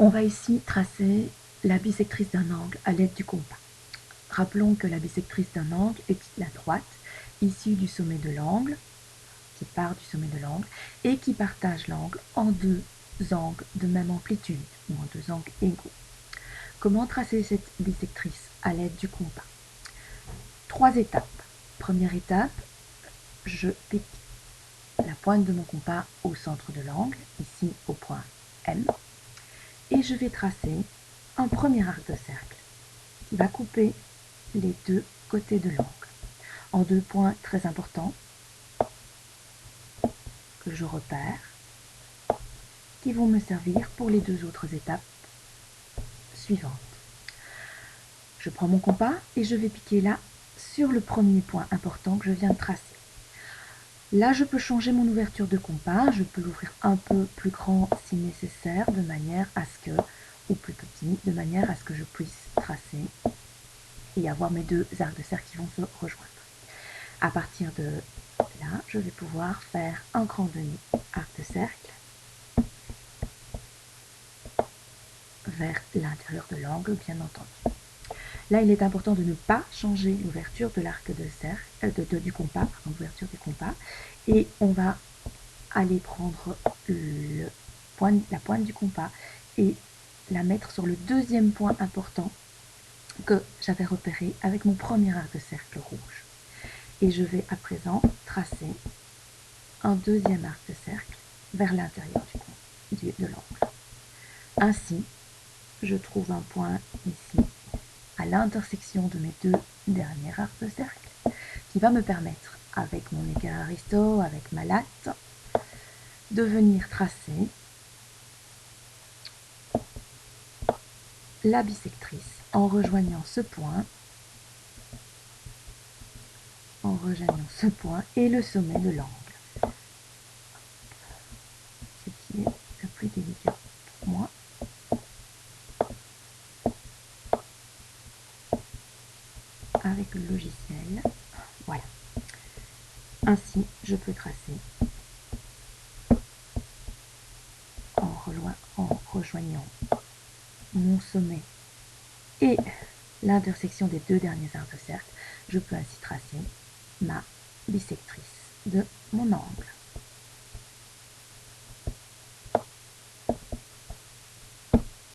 On va ici tracer la bisectrice d'un angle à l'aide du compas. Rappelons que la bisectrice d'un angle est la droite issue du sommet de l'angle, qui part du sommet de l'angle, et qui partage l'angle en deux angles de même amplitude, ou en deux angles égaux. Comment tracer cette bisectrice à l'aide du compas? 3 étapes. Première étape, je pique la pointe de mon compas au centre de l'angle, ici au point M, et je vais tracer un premier arc de cercle qui va couper les deux côtés de l'angle en deux points très importants que je repère, qui vont me servir pour les deux autres étapes suivantes. Je prends mon compas et je vais piquer là sur le premier point important que je viens de tracer. Là, je peux changer mon ouverture de compas, je peux l'ouvrir un peu plus grand si nécessaire, de manière à ce que, ou plus petit, de manière à ce que je puisse tracer et avoir mes deux arcs de cercle qui vont se rejoindre. À partir de là, je vais pouvoir faire un grand demi arc de cercle vers l'intérieur de l'angle, bien entendu. Là, il est important de ne pas changer l'ouverture de l'arc de cercle, du compas, l'ouverture du compas, et on va aller prendre la pointe du compas et la mettre sur le deuxième point important que j'avais repéré avec mon premier arc de cercle rouge. Et je vais à présent tracer un deuxième arc de cercle vers l'intérieur de l'angle. Ainsi, je trouve un point ici à l'intersection de mes deux derniers arcs de cercle qui va me permettre, avec mon équerre aristo, avec ma latte, de venir tracer la bisectrice en rejoignant ce point et le sommet de l'angle. Ce qui est le plus délicat pour moi. Avec le logiciel, voilà. Ainsi, je peux tracer en rejoignant mon sommet et l'intersection des deux derniers arcs de cercle, je peux ainsi tracer ma bisectrice de mon angle.